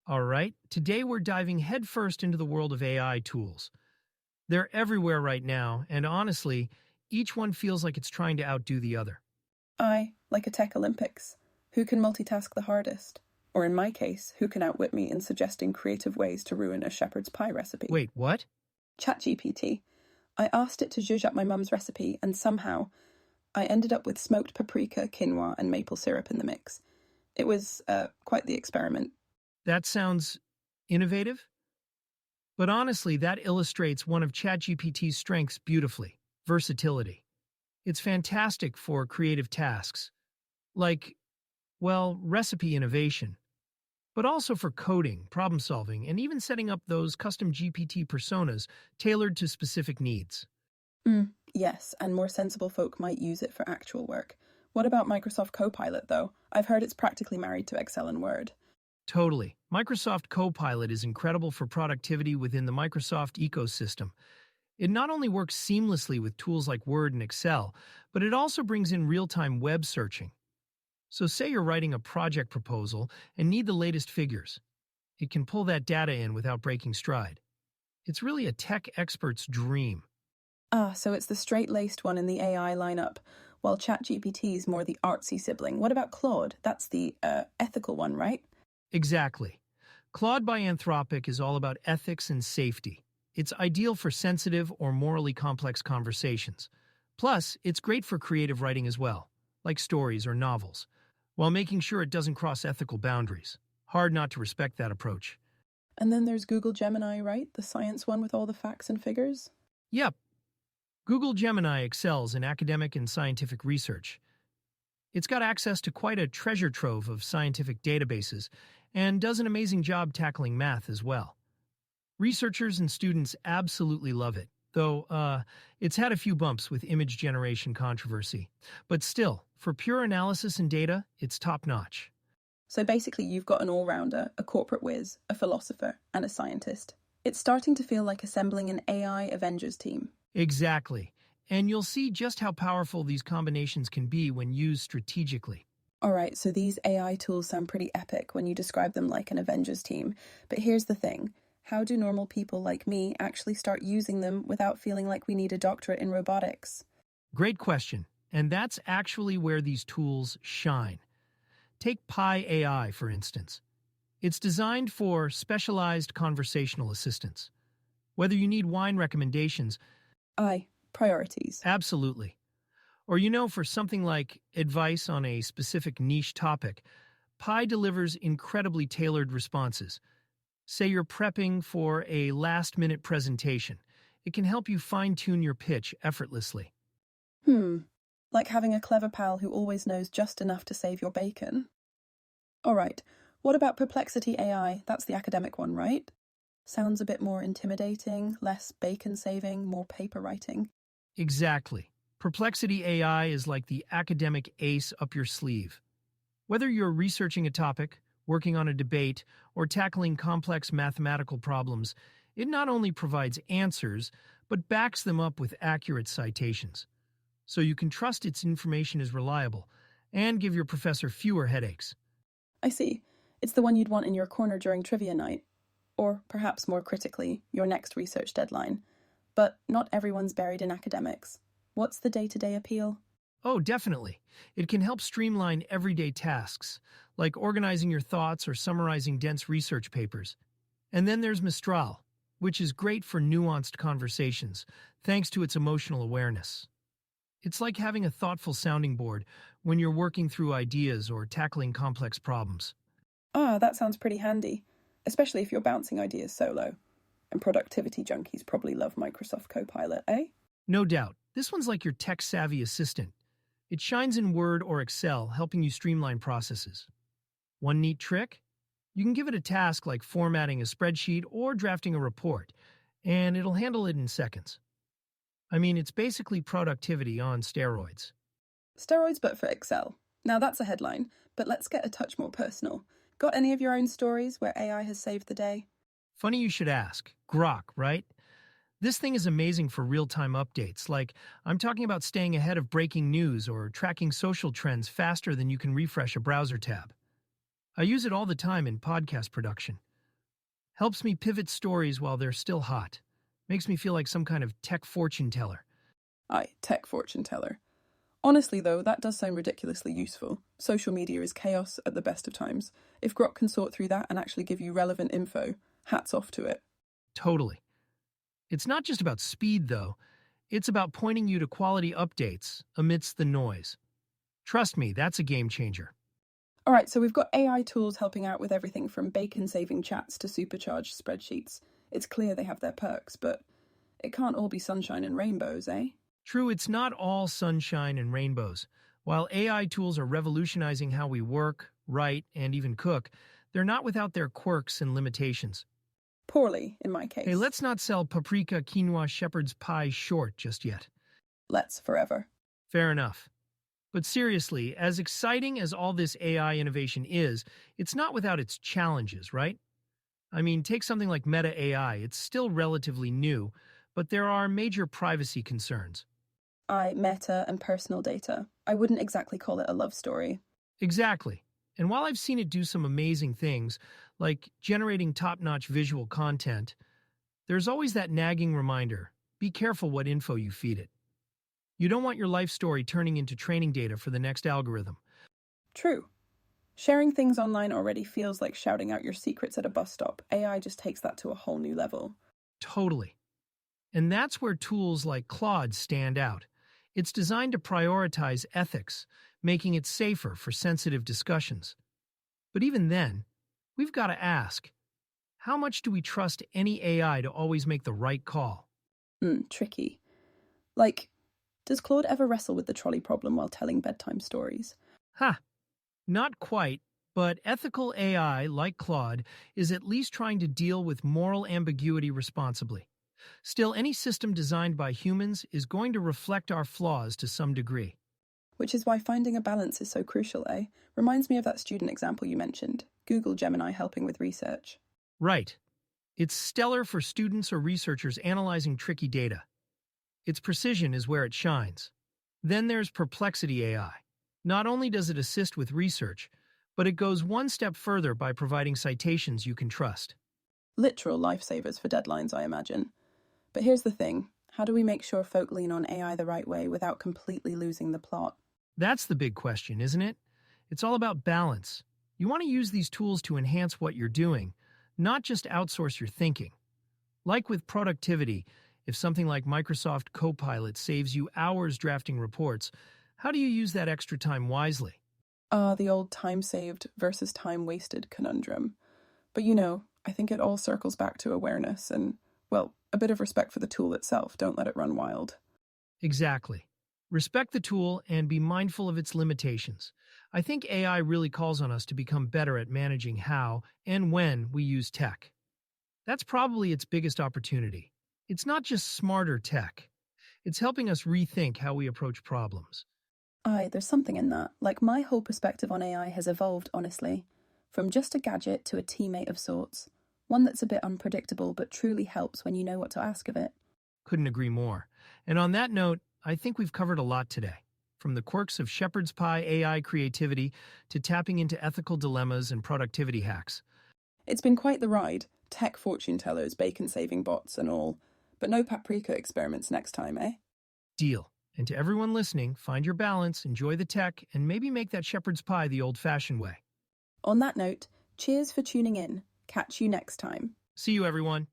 All right, today we're diving headfirst into the world of AI tools. They're everywhere right now, and honestly, each one feels like it's trying to outdo the other. I, like a tech Olympics. Who can multitask the hardest? Or in my case, who can outwit me in suggesting creative ways to ruin a shepherd's pie recipe? Wait, what? ChatGPT. I asked it to zhuzh up my mum's recipe, and somehow I ended up with smoked paprika, quinoa, and maple syrup in the mix. It was quite the experiment. That sounds innovative? But honestly, that illustrates one of ChatGPT's strengths beautifully: versatility. It's fantastic for creative tasks, like, well, recipe innovation, but also for coding, problem solving, and even setting up those custom GPT personas tailored to specific needs. Yes, and more sensible folk might use it for actual work. What about Microsoft Copilot, though? I've heard it's practically married to Excel and Word. Totally. Microsoft Copilot is incredible for productivity within the Microsoft ecosystem. It not only works seamlessly with tools like Word and Excel, but it also brings in real-time web searching. So say you're writing a project proposal and need the latest figures. It can pull that data in without breaking stride. It's really a tech expert's dream. Ah, so it's the straight-laced one in the AI lineup, while ChatGPT is more the artsy sibling. What about Claude? That's the ethical one, right? Exactly. Claude by Anthropic is all about ethics and safety. It's ideal for sensitive or morally complex conversations. Plus, it's great for creative writing as well, like stories or novels, while making sure it doesn't cross ethical boundaries. Hard not to respect that approach. And then there's Google Gemini, right? The science one with all the facts and figures? Yep, Google Gemini excels in academic and scientific research. It's got access to quite a treasure trove of scientific databases and does an amazing job tackling math as well. Researchers and students absolutely love it, though it's had a few bumps with image generation controversy. But still, for pure analysis and data, it's top-notch. So basically, you've got an all-rounder, a corporate whiz, a philosopher, and a scientist. It's starting to feel like assembling an AI Avengers team. Exactly. And you'll see just how powerful these combinations can be when used strategically. All right, so these AI tools sound pretty epic when you describe them like an Avengers team. But here's the thing. How do normal people like me actually start using them without feeling like we need a doctorate in robotics? Great question. And that's actually where these tools shine. Take Pi AI, for instance. It's designed for specialized conversational assistance. Whether you need wine recommendations, Priorities. absolutely. Or for something like advice on a specific niche topic, Pi delivers incredibly tailored responses. Say you're prepping for a last-minute presentation. It can help you fine-tune your pitch effortlessly. Like having a clever pal who always knows just enough to save your bacon. All right, what about Perplexity AI? That's the academic one, right? Sounds a bit more intimidating, less bacon saving, more paper writing. Exactly. Perplexity AI is like the academic ace up your sleeve. Whether you're researching a topic, working on a debate, or tackling complex mathematical problems, it not only provides answers, but backs them up with accurate citations. So you can trust its information is reliable and give your professor fewer headaches. I see. It's the one you'd want in your corner during trivia night. Or perhaps more critically, your next research deadline. But not everyone's buried in academics. What's the day-to-day appeal? Oh, definitely. It can help streamline everyday tasks, like organizing your thoughts or summarizing dense research papers. And then there's Mistral, which is great for nuanced conversations, thanks to its emotional awareness. It's like having a thoughtful sounding board when you're working through ideas or tackling complex problems. Ah, that sounds pretty handy, especially if you're bouncing ideas solo. And productivity junkies probably love Microsoft Copilot, eh? No doubt, this one's like your tech-savvy assistant. It shines in Word or Excel, helping you streamline processes. One neat trick? You can give it a task like formatting a spreadsheet or drafting a report, and it'll handle it in seconds. I mean, it's basically productivity on steroids. Steroids but for Excel. Now that's a headline, but let's get a touch more personal. Got any of your own stories where AI has saved the day? Funny you should ask. Grok, right? This thing is amazing for real-time updates, like I'm talking about staying ahead of breaking news or tracking social trends faster than you can refresh a browser tab. I use it all the time in podcast production. Helps me pivot stories while they're still hot. Makes me feel like some kind of tech fortune teller. Aye, tech fortune teller. Honestly, though, that does sound ridiculously useful. Social media is chaos at the best of times. If Grok can sort through that and actually give you relevant info, hats off to it. Totally. It's not just about speed, though. It's about pointing you to quality updates amidst the noise. Trust me, that's a game changer. All right, so we've got AI tools helping out with everything from bacon-saving chats to supercharged spreadsheets. It's clear they have their perks, but it can't all be sunshine and rainbows, eh? True, it's not all sunshine and rainbows. While AI tools are revolutionizing how we work, write, and even cook, they're not without their quirks and limitations. Poorly, in my case. Hey, let's not sell paprika, quinoa, shepherd's pie short just yet. Let's forever. Fair enough. But seriously, as exciting as all this AI innovation is, it's not without its challenges, right? I mean, take something like Meta AI. It's still relatively new, but there are major privacy concerns. Meta and personal data. I wouldn't exactly call it a love story. Exactly. And while I've seen it do some amazing things, like generating top-notch visual content, there's always that nagging reminder, be careful what info you feed it. You don't want your life story turning into training data for the next algorithm. True. Sharing things online already feels like shouting out your secrets at a bus stop. AI just takes that to a whole new level. Totally. And that's where tools like Claude stand out. It's designed to prioritize ethics, making it safer for sensitive discussions. But even then, we've got to ask, how much do we trust any AI to always make the right call? Tricky. Like, does Claude ever wrestle with the trolley problem while telling bedtime stories? Not quite, but ethical AI, like Claude, is at least trying to deal with moral ambiguity responsibly. Still, any system designed by humans is going to reflect our flaws to some degree. Which is why finding a balance is so crucial, eh? Reminds me of that student example you mentioned, Google Gemini helping with research. Right. It's stellar for students or researchers analyzing tricky data. Its precision is where it shines. Then there's Perplexity AI. Not only does it assist with research, but it goes one step further by providing citations you can trust. Literal lifesavers for deadlines, I imagine. But here's the thing, how do we make sure folk lean on AI the right way without completely losing the plot? That's the big question, isn't it? It's all about balance. You want to use these tools to enhance what you're doing, not just outsource your thinking. Like with productivity, if something like Microsoft Copilot saves you hours drafting reports, how do you use that extra time wisely? The old time saved versus time wasted conundrum. But I think it all circles back to awareness and, well, a bit of respect for the tool itself. Don't let it run wild. Exactly. Respect the tool and be mindful of its limitations. I think AI really calls on us to become better at managing how and when we use tech. That's probably its biggest opportunity. It's not just smarter tech. It's helping us rethink how we approach problems. There's something in that. Like, my whole perspective on AI has evolved, honestly. From just a gadget to a teammate of sorts. One that's a bit unpredictable but truly helps when you know what to ask of it. Couldn't agree more. And on that note, I think we've covered a lot today. From the quirks of shepherd's pie AI creativity to tapping into ethical dilemmas and productivity hacks. It's been quite the ride. Tech fortune tellers, bacon-saving bots and all. But no paprika experiments next time, eh? Deal. And to everyone listening, find your balance, enjoy the tech, and maybe make that shepherd's pie the old-fashioned way. On that note, cheers for tuning in. Catch you next time. See you, everyone.